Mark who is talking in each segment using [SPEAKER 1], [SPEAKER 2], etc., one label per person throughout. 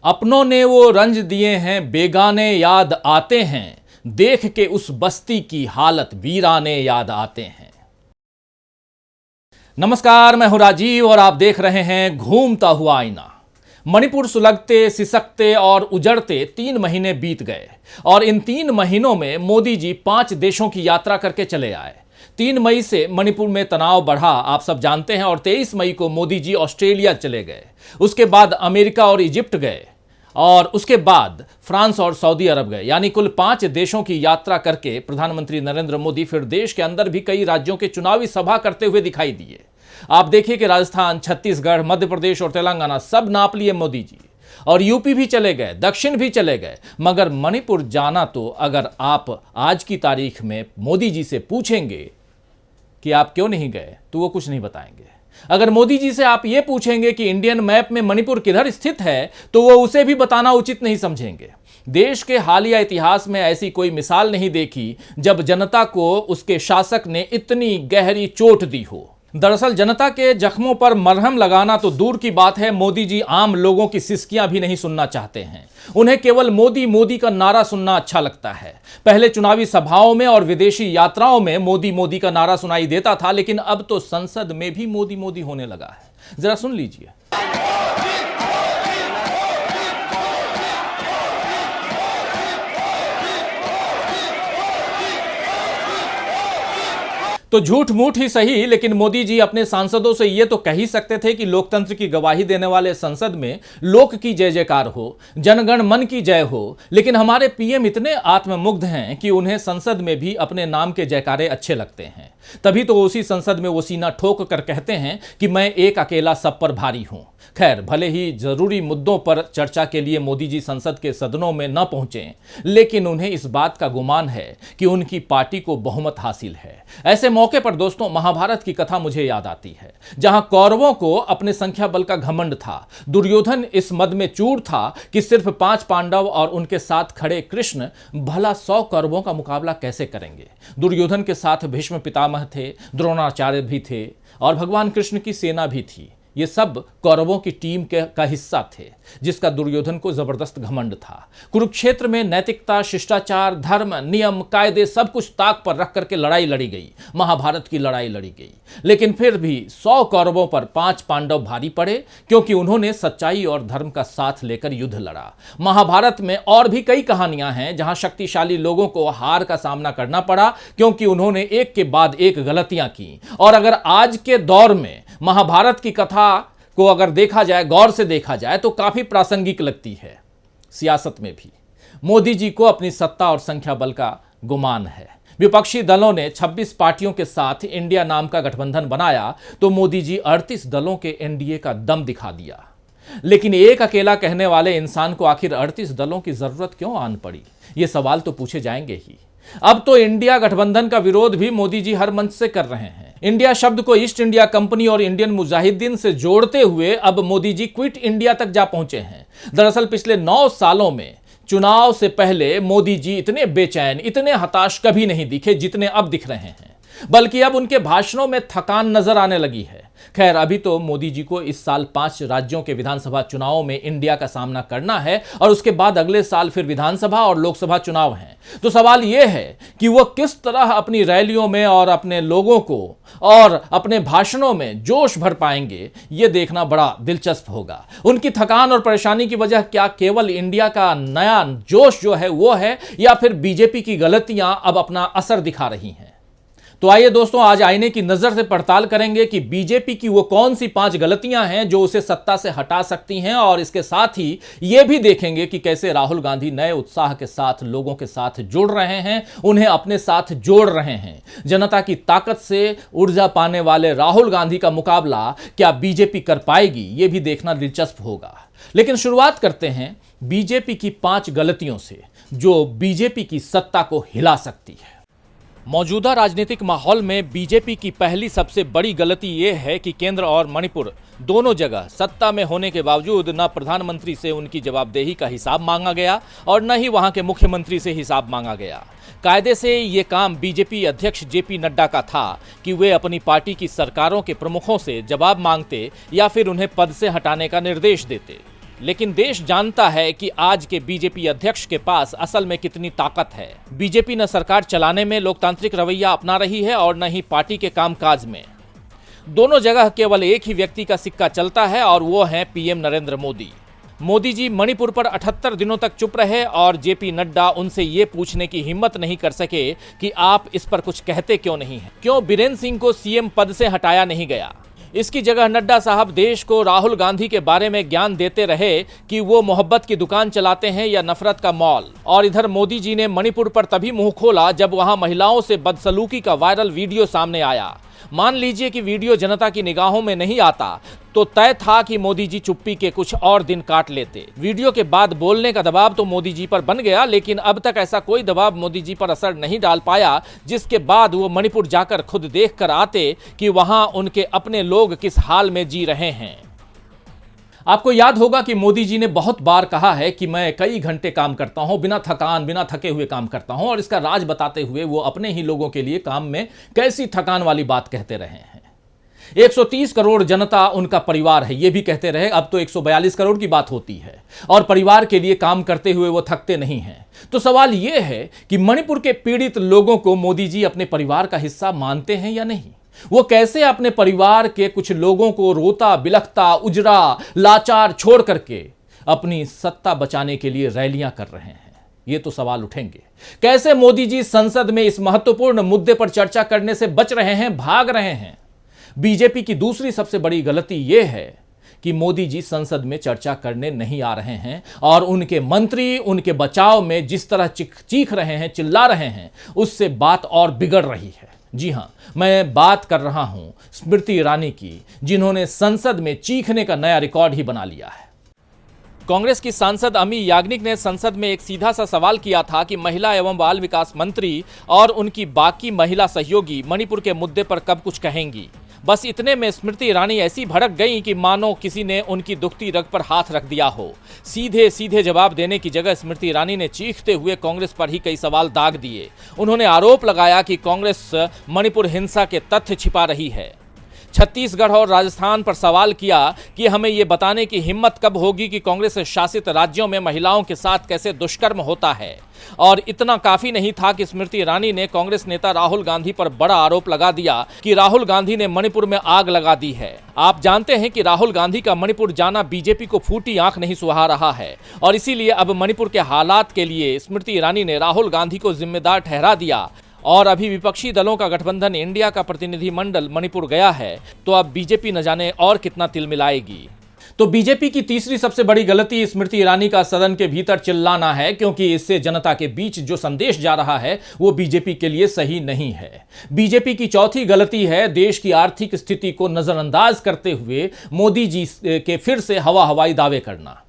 [SPEAKER 1] अपनों ने वो रंज दिए हैं, बेगाने याद आते हैं, देख के उस बस्ती की हालत वीराने याद आते हैं। नमस्कार, मैं हूं राजीव और आप देख रहे हैं घूमता हुआ आईना। मणिपुर सुलगते, सिसकते और उजड़ते 3 महीने बीत गए और इन 3 महीनों में मोदी जी 5 देशों की यात्रा करके चले आए। 3 मई से मणिपुर में तनाव बढ़ा, आप सब जानते हैं, और 23 मई को मोदी जी ऑस्ट्रेलिया चले गए। उसके बाद अमेरिका और इजिप्ट गए और उसके बाद फ्रांस और सऊदी अरब गए। यानी कुल 5 देशों की यात्रा करके प्रधानमंत्री नरेंद्र मोदी फिर देश के अंदर भी कई राज्यों के चुनावी सभा करते हुए दिखाई दिए। आप देखिए कि राजस्थान, छत्तीसगढ़, मध्य प्रदेश और तेलंगाना सब नाप लिए मोदी जी, और यूपी भी चले गए, दक्षिण भी चले गए। मगर मणिपुर जाना तो अगर आप आज की तारीख में मोदी जी से पूछेंगे कि आप क्यों नहीं गए तो वो कुछ नहीं बताएंगे। अगर मोदी जी से आप ये पूछेंगे कि इंडियन मैप में मणिपुर किधर स्थित है तो वो उसे भी बताना उचित नहीं समझेंगे। देश के हालिया इतिहास में ऐसी कोई मिसाल नहीं देखी जब जनता को उसके शासक ने इतनी गहरी चोट दी हो। दरअसल जनता के जख्मों पर मरहम लगाना तो दूर की बात है, मोदी जी आम लोगों की सिसकियां भी नहीं सुनना चाहते हैं। उन्हें केवल मोदी मोदी का नारा सुनना अच्छा लगता है। पहले चुनावी सभाओं में और विदेशी यात्राओं में मोदी मोदी का नारा सुनाई देता था, लेकिन अब तो संसद में भी मोदी मोदी होने लगा है। जरा सुन लीजिए। तो झूठ मूठ ही सही, लेकिन मोदी जी अपने सांसदों से यह तो कह ही सकते थे कि लोकतंत्र की गवाही देने वाले संसद में लोक की जय जयकार हो, जनगण मन की जय हो। लेकिन हमारे पीएम इतने आत्ममुग्ध हैं कि उन्हें संसद में भी अपने नाम के जयकारे अच्छे लगते हैं। तभी तो उसी संसद में वो सीना ठोक कर कहते हैं कि मैं एक अकेला सब पर भारी हूं। खैर, भले ही जरूरी मुद्दों पर चर्चा के लिए मोदी जी संसद के सदनों में न पहुंचे, लेकिन उन्हें इस बात का गुमान है कि उनकी पार्टी को बहुमत हासिल है। ऐसे मौके पर दोस्तों महाभारत की कथा मुझे याद आती है, जहां कौरवों को अपने संख्या बल का घमंड था। दुर्योधन इस मद में चूर था कि सिर्फ 5 पांडव और उनके साथ खड़े कृष्ण भला 100 कौरवों का मुकाबला कैसे करेंगे। दुर्योधन के साथ भीष्म पितामह थे, द्रोणाचार्य भी थे और भगवान कृष्ण की सेना भी थी। ये सब कौरवों की टीम का हिस्सा थे, जिसका दुर्योधन को जबरदस्त घमंड था। कुरुक्षेत्र में नैतिकता, शिष्टाचार, धर्म, नियम, कायदे सब कुछ ताक पर रख करके लड़ाई लड़ी गई, महाभारत की लड़ाई लड़ी गई। लेकिन फिर भी 100 कौरवों पर 5 पांडव भारी पड़े, क्योंकि उन्होंने सच्चाई और धर्म का साथ लेकर युद्ध लड़ा। महाभारत में और भी कई कहानियां हैं जहां शक्तिशाली लोगों को हार का सामना करना पड़ा, क्योंकि उन्होंने एक के बाद एक गलतियां की। और अगर आज के दौर में महाभारत की कथा को अगर देखा जाए, गौर से देखा जाए, तो काफी प्रासंगिक लगती है। सियासत में भी मोदी जी को अपनी सत्ता और संख्या बल का गुमान है। विपक्षी दलों ने 26 पार्टियों के साथ इंडिया नाम का गठबंधन बनाया तो मोदी जी 38 दलों के एनडीए का दम दिखा दिया। लेकिन एक अकेला कहने वाले इंसान को आखिर 38 दलों की जरूरत क्यों आन पड़ी, ये सवाल तो पूछे जाएंगे ही। अब तो इंडिया गठबंधन का विरोध भी मोदी जी हर मंच से कर रहे हैं। इंडिया शब्द को ईस्ट इंडिया कंपनी और इंडियन मुजाहिदीन से जोड़ते हुए अब मोदी जी क्विट इंडिया तक जा पहुंचे हैं। दरअसल पिछले 9 सालों में चुनाव से पहले मोदी जी इतने बेचैन, इतने हताश कभी नहीं दिखे जितने अब दिख रहे हैं, बल्कि अब उनके भाषणों में थकान नजर आने लगी है। खैर, अभी तो मोदी जी को इस साल 5 राज्यों के विधानसभा चुनावों में इंडिया का सामना करना है और उसके बाद अगले साल फिर विधानसभा और लोकसभा चुनाव हैं। तो सवाल यह है कि वो किस तरह अपनी रैलियों में और अपने लोगों को और अपने भाषणों में जोश भर पाएंगे, ये देखना बड़ा दिलचस्प होगा। उनकी थकान और परेशानी की वजह क्या केवल इंडिया का नया जोश जो है वो है, या फिर बीजेपी की गलतियां अब अपना असर दिखा रही हैं? तो आइए दोस्तों, आज आईने की नजर से पड़ताल करेंगे कि बीजेपी की वो कौन सी 5 गलतियां हैं जो उसे सत्ता से हटा सकती हैं, और इसके साथ ही यह भी देखेंगे कि कैसे राहुल गांधी नए उत्साह के साथ लोगों के साथ जुड़ रहे हैं, उन्हें अपने साथ जोड़ रहे हैं। जनता की ताकत से ऊर्जा पाने वाले राहुल गांधी का मुकाबला क्या बीजेपी कर पाएगी, यह भी देखना दिलचस्प होगा। लेकिन शुरुआत करते हैं बीजेपी की 5 गलतियों से जो बीजेपी की सत्ता को हिला सकती है। मौजूदा राजनीतिक माहौल में बीजेपी की पहली सबसे बड़ी गलती यह है कि केंद्र और मणिपुर दोनों जगह सत्ता में होने के बावजूद न प्रधानमंत्री से उनकी जवाबदेही का हिसाब मांगा गया और न ही वहां के मुख्यमंत्री से हिसाब मांगा गया। कायदे से ये काम बीजेपी अध्यक्ष जेपी नड्डा का था कि वे अपनी पार्टी की सरकारों के प्रमुखों से जवाब मांगते या फिर उन्हें पद से हटाने का निर्देश देते। लेकिन देश जानता है कि आज के बीजेपी अध्यक्ष के पास असल में कितनी ताकत है। बीजेपी न सरकार चलाने में लोकतांत्रिक रवैया अपना रही है और न ही पार्टी के कामकाज में। दोनों जगह केवल एक ही व्यक्ति का सिक्का चलता है और वो है पीएम नरेंद्र मोदी। मोदी जी मणिपुर पर 78 दिनों तक चुप रहे और जेपी नड्डा उनसे ये पूछने की हिम्मत नहीं कर सके कि आप इस पर कुछ कहते क्यों नहीं हैं? क्यों बीरेन सिंह को सीएम पद से हटाया नहीं गया? इसकी जगह नड्डा साहब देश को राहुल गांधी के बारे में ज्ञान देते रहे कि वो मोहब्बत की दुकान चलाते हैं या नफरत का मॉल। और इधर मोदी जी ने मणिपुर पर तभी मुंह खोला जब वहां महिलाओं से बदसलूकी का वायरल वीडियो सामने आया। मान लीजिए कि वीडियो जनता की निगाहों में नहीं आता तो तय था कि मोदी जी चुप्पी के कुछ और दिन काट लेते। वीडियो के बाद बोलने का दबाव तो मोदी जी पर बन गया, लेकिन अब तक ऐसा कोई दबाव मोदी जी पर असर नहीं डाल पाया जिसके बाद वो मणिपुर जाकर खुद देख कर आते कि वहां उनके अपने लोग किस हाल में जी रहे हैं। आपको याद होगा कि मोदी जी ने बहुत बार कहा है कि मैं कई घंटे काम करता हूं, बिना थकान, बिना थके हुए काम करता हूं, और इसका राज बताते हुए वो अपने ही लोगों के लिए काम में कैसी थकान वाली बात कहते रहे हैं। 130 करोड़ जनता उनका परिवार है, ये भी कहते रहे। अब तो 142 करोड़ की बात होती है और परिवार के लिए काम करते हुए वो थकते नहीं हैं। तो सवाल ये है कि मणिपुर के पीड़ित लोगों को मोदी जी अपने परिवार का हिस्सा मानते हैं या नहीं? वो कैसे अपने परिवार के कुछ लोगों को रोता बिलखता उजरा लाचार छोड़ करके अपनी सत्ता बचाने के लिए रैलियां कर रहे हैं? ये तो सवाल उठेंगे। कैसे मोदी जी संसद में इस महत्वपूर्ण मुद्दे पर चर्चा करने से बच रहे हैं, भाग रहे हैं? बीजेपी की दूसरी सबसे बड़ी गलती यह है कि मोदी जी संसद में चर्चा करने नहीं आ रहे हैं और उनके मंत्री उनके बचाव में जिस तरह चीख रहे हैं, चिल्ला रहे हैं, उससे बात और बिगड़ रही है। जी हां, मैं बात कर रहा हूं स्मृति ईरानी की, जिन्होंने संसद में चीखने का नया रिकॉर्ड ही बना लिया है। कांग्रेस की सांसद अमी याग्निक ने संसद में एक सीधा सा सवाल किया था कि महिला एवं बाल विकास मंत्री और उनकी बाकी महिला सहयोगी मणिपुर के मुद्दे पर कब कुछ कहेंगी। बस इतने में स्मृति ईरानी ऐसी भड़क गई कि मानो किसी ने उनकी दुखती रग पर हाथ रख दिया हो। सीधे सीधे जवाब देने की जगह स्मृति ईरानी ने चीखते हुए कांग्रेस पर ही कई सवाल दाग दिए। उन्होंने आरोप लगाया कि कांग्रेस मणिपुर हिंसा के तथ्य छिपा रही है। छत्तीसगढ़ और राजस्थान पर सवाल किया कि हमें ये बताने की हिम्मत कब होगी कि कांग्रेस शासित राज्यों में महिलाओं के साथ कैसे दुष्कर्म होता है। और इतना काफी नहीं था कि स्मृति ईरानी ने कांग्रेस नेता राहुल गांधी पर बड़ा आरोप लगा दिया कि राहुल गांधी ने मणिपुर में आग लगा दी है। आप जानते हैं कि राहुल गांधी का मणिपुर जाना बीजेपी को फूटी आंख नहीं सुहा रहा है और इसीलिए अब मणिपुर के हालात के लिए स्मृति ईरानी ने राहुल गांधी को जिम्मेदार ठहरा दिया। और अभी विपक्षी दलों का गठबंधन इंडिया का प्रतिनिधिमंडल मणिपुर गया है, तो अब बीजेपी न जाने और कितना तिल मिलाएगी। तो बीजेपी की तीसरी सबसे बड़ी गलती स्मृति ईरानी का सदन के भीतर चिल्लाना है, क्योंकि इससे जनता के बीच जो संदेश जा रहा है वो बीजेपी के लिए सही नहीं है। बीजेपी की चौथी गलती है देश की आर्थिक स्थिति को नजरअंदाज करते हुए मोदी जी के फिर से हवाई दावे करना।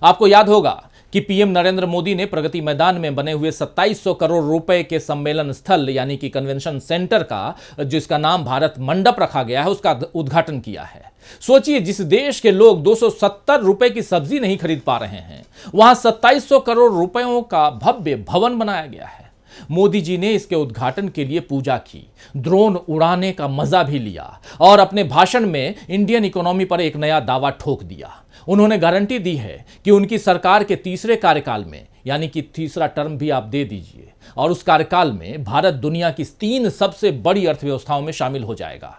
[SPEAKER 1] आपको याद होगा कि पीएम नरेंद्र मोदी ने प्रगति मैदान में बने हुए 2700 करोड़ रुपए के सम्मेलन स्थल यानी कि कन्वेंशन सेंटर का, जिसका नाम भारत मंडप रखा गया है, उसका उद्घाटन किया है। सोचिए, जिस देश के लोग 270 रुपए की सब्जी नहीं खरीद पा रहे हैं, वहां 2700 करोड़ रुपयों का भव्य भवन बनाया गया है। मोदी जी ने इसके उद्घाटन के लिए पूजा की, ड्रोन उड़ाने का मजा भी लिया और अपने भाषण में इंडियन इकोनॉमी पर एक नया दावा ठोक दिया। उन्होंने गारंटी दी है कि उनकी सरकार के तीसरे कार्यकाल में, यानी कि तीसरा टर्म भी आप दे दीजिए, और उस कार्यकाल में भारत दुनिया की 3 सबसे बड़ी अर्थव्यवस्थाओं में शामिल हो जाएगा।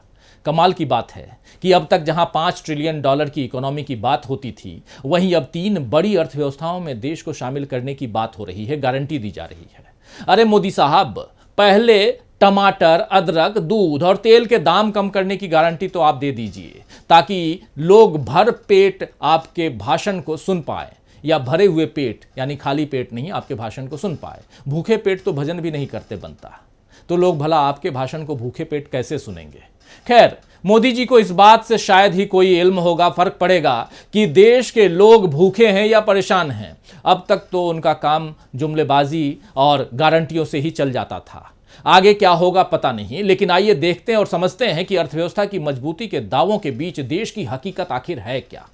[SPEAKER 1] कमाल की बात है कि अब तक जहां $5 ट्रिलियन की इकोनॉमी की बात होती थी, वहीं अब 3 बड़ी अर्थव्यवस्थाओं में देश को शामिल करने की बात हो रही है, गारंटी दी जा रही है। अरे मोदी साहब, पहले टमाटर, अदरक, दूध और तेल के दाम कम करने की गारंटी तो आप दे दीजिए, ताकि लोग भर पेट आपके भाषण को सुन पाए, या भरे हुए पेट यानी खाली पेट नहीं आपके भाषण को सुन पाए। भूखे पेट तो भजन भी नहीं करते बनता, तो लोग भला आपके भाषण को भूखे पेट कैसे सुनेंगे। खैर, मोदी जी को इस बात से शायद ही कोई इल्म होगा, फर्क पड़ेगा कि देश के लोग भूखे हैं या परेशान हैं। अब तक तो उनका काम जुमलेबाजी और गारंटियों से ही चल जाता था। आगे क्या होगा पता नहीं, लेकिन आइए देखते हैं और समझते हैं कि अर्थव्यवस्था की मजबूती के दावों के बीच देश की हकीकत आखिर है क्या।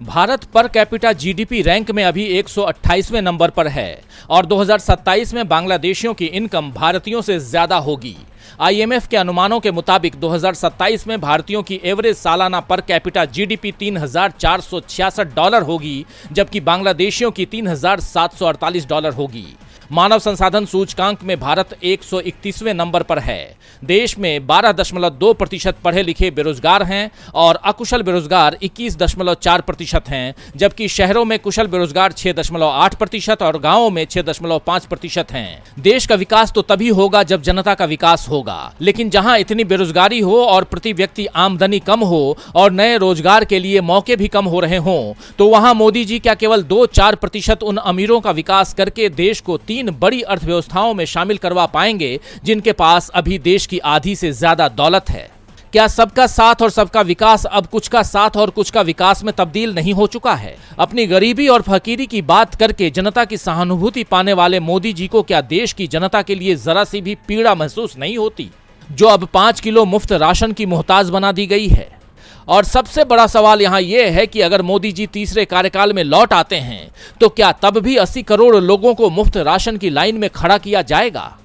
[SPEAKER 1] Bharat per capita GDP rank में अभी 128वें नंबर पर है और 2027 में बांग्लादेशियों की इनकम भारतीयों से ज्यादा होगी। आईएमएफ के अनुमानों के मुताबिक 2027 में भारतीयों की एवरेज सालाना पर कैपिटा जीडीपी $3,466 होगी, जबकि बांग्लादेशियों की $3,748 होगी। मानव संसाधन सूचकांक में भारत 131वें नंबर पर है। देश में 12.2% पढ़े लिखे बेरोजगार हैं और अकुशल बेरोजगार 21.4% हैं, जबकि शहरों में कुशल बेरोजगार 6.8% और गांवों में 6.5% हैं। देश का विकास तो तभी होगा जब जनता का विकास होगा, लेकिन जहां इतनी बेरोजगारी हो और प्रति व्यक्ति आमदनी कम हो और नए रोजगार के लिए मौके भी कम हो रहे हों, तो वहां मोदी जी क्या केवल 2-4% उन अमीरों का विकास करके देश को 3 बड़ी अर्थव्यवस्थाओं में शामिल करवा पाएंगे जिनके पास अभी देश की आधी से ज्यादा दौलत है? क्या सबका साथ और सबका विकास अब कुछ का साथ और कुछ का विकास में तब्दील नहीं हो चुका है? अपनी गरीबी और फकीरी की बात करके जनता की सहानुभूति पाने वाले मोदी जी को क्या देश की जनता के लिए जरा सी भी पीड़ा महसूस नहीं होती, जो अब 5 किलो मुफ्त राशन की मोहताज बना दी गई है? और सबसे बड़ा सवाल यहां यह है कि अगर मोदी जी तीसरे कार्यकाल में लौट आते हैं तो क्या तब भी 80 करोड़ लोगों को मुफ्त राशन की लाइन में खड़ा किया जाएगा?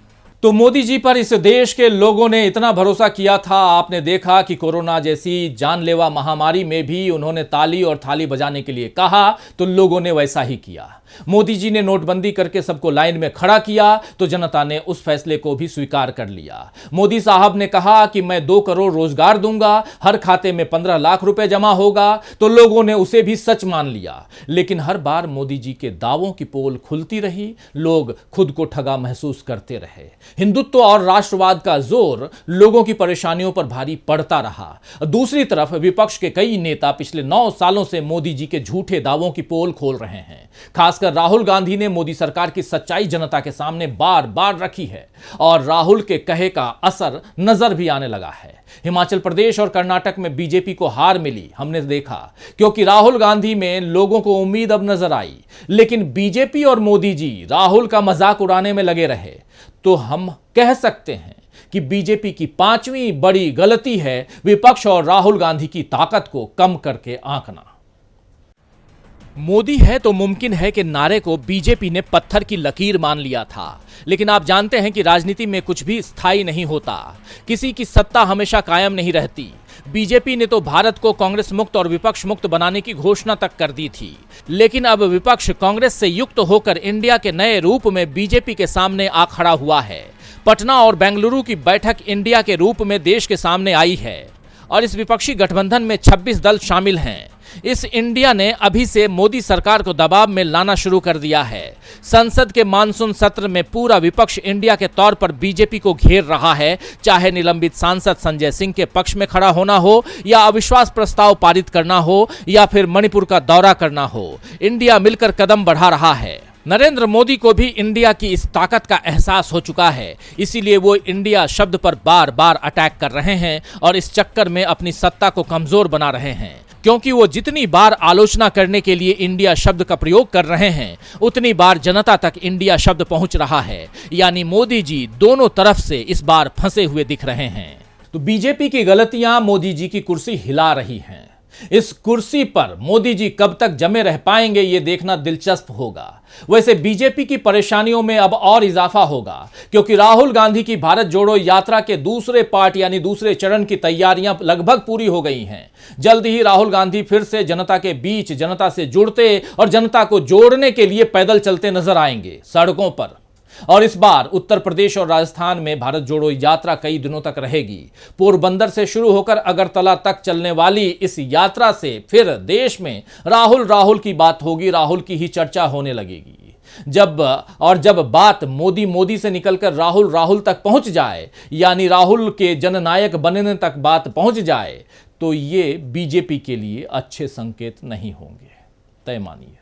[SPEAKER 1] तो मोदी जी पर इस देश के लोगों ने इतना भरोसा किया था। आपने देखा कि कोरोना जैसी जानलेवा महामारी में भी उन्होंने ताली और थाली बजाने के लिए कहा तो लोगों ने वैसा ही किया। मोदी जी ने नोटबंदी करके सबको लाइन में खड़ा किया तो जनता ने उस फैसले को भी स्वीकार कर लिया। मोदी साहब ने कहा कि मैं 2 करोड़ रोजगार दूंगा, हर खाते में 15 लाख रुपए जमा होगा, तो लोगों ने उसे भी सच मान लिया। लेकिन हर बार मोदी जी के दावों की पोल खुलती रही, लोग खुद को ठगा महसूस करते रहे। हिंदुत्व और राष्ट्रवाद का जोर लोगों की परेशानियों पर भारी पड़ता रहा। दूसरी तरफ विपक्ष के कई नेता पिछले 9 सालों से मोदी जी के झूठे दावों की पोल खोल रहे हैं। खासकर राहुल गांधी ने मोदी सरकार की सच्चाई जनता के सामने बार बार रखी है और राहुल के कहे का असर नजर भी आने लगा है। हिमाचल प्रदेश और कर्नाटक में बीजेपी को हार मिली, हमने देखा, क्योंकि राहुल गांधी में लोगों को उम्मीद अब नजर आई। लेकिन बीजेपी और मोदी जी राहुल का मजाक उड़ाने में लगे रहे। तो हम कह सकते हैं कि बीजेपी की 5वीं बड़ी गलती है विपक्ष और राहुल गांधी की ताकत को कम करके आंकना। मोदी है तो मुमकिन है कि नारे को बीजेपी ने पत्थर की लकीर मान लिया था, लेकिन आप जानते हैं कि राजनीति में कुछ भी स्थायी नहीं होता, किसी की सत्ता हमेशा कायम नहीं रहती। बीजेपी ने तो भारत को कांग्रेस मुक्त और विपक्ष मुक्त बनाने की घोषणा तक कर दी थी, लेकिन अब विपक्ष कांग्रेस से युक्त होकर इंडिया के नए रूप में बीजेपी के सामने आ खड़ा हुआ है। पटना और बेंगलुरु की बैठक इंडिया के रूप में देश के सामने आई है और इस विपक्षी गठबंधन में 26 दल शामिल हैं। इस इंडिया ने अभी से मोदी सरकार को दबाव में लाना शुरू कर दिया है। संसद के मानसून सत्र में पूरा विपक्ष इंडिया के तौर पर बीजेपी को घेर रहा है, चाहे निलंबित सांसद संजय सिंह के पक्ष में खड़ा होना हो या अविश्वास प्रस्ताव पारित करना हो या फिर मणिपुर का दौरा करना हो। इंडिया मिलकर कदम बढ़ा रहा है। नरेंद्र मोदी को भी इंडिया की इस ताकत का एहसास हो चुका है, इसीलिए वो इंडिया शब्द पर बार बार अटैक कर रहे हैं और इस चक्कर में अपनी सत्ता को कमजोर बना रहे हैं। क्योंकि वो जितनी बार आलोचना करने के लिए इंडिया शब्द का प्रयोग कर रहे हैं, उतनी बार जनता तक इंडिया शब्द पहुंच रहा है। यानी मोदी जी दोनों तरफ से इस बार फंसे हुए दिख रहे हैं। तो बीजेपी की गलतियां मोदी जी की कुर्सी हिला रही हैं। इस कुर्सी पर मोदी जी कब तक जमे रह पाएंगे, ये देखना दिलचस्प होगा। वैसे बीजेपी की परेशानियों में अब और इजाफा होगा, क्योंकि राहुल गांधी की भारत जोड़ो यात्रा के दूसरे पार्ट यानी दूसरे चरण की तैयारियां लगभग पूरी हो गई हैं। जल्द ही राहुल गांधी फिर से जनता के बीच, जनता से जुड़ते और जनता को जोड़ने के लिए पैदल चलते नजर आएंगे सड़कों पर। और इस बार उत्तर प्रदेश और राजस्थान में भारत जोड़ो यात्रा कई दिनों तक रहेगी। पोरबंदर से शुरू होकर अगरतला तक चलने वाली इस यात्रा से फिर देश में राहुल की बात होगी, राहुल की ही चर्चा होने लगेगी। जब बात मोदी से निकलकर राहुल तक पहुंच जाए, यानी राहुल के जननायक बनने तक बात पहुंच जाए, तो ये बीजेपी के लिए अच्छे संकेत नहीं होंगे, तय मानिए।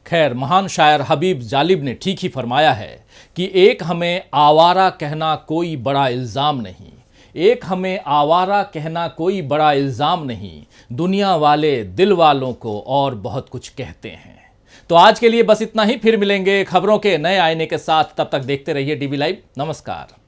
[SPEAKER 1] खैर, महान शायर हबीब जालिब ने ठीक ही फरमाया है कि एक हमें आवारा कहना कोई बड़ा इल्ज़ाम नहीं, एक हमें आवारा कहना कोई बड़ा इल्ज़ाम नहीं, दुनिया वाले दिल वालों को और बहुत कुछ कहते हैं। तो आज के लिए बस इतना ही, फिर मिलेंगे खबरों के नए आईने के साथ। तब तक देखते रहिए डीवी लाइव। नमस्कार।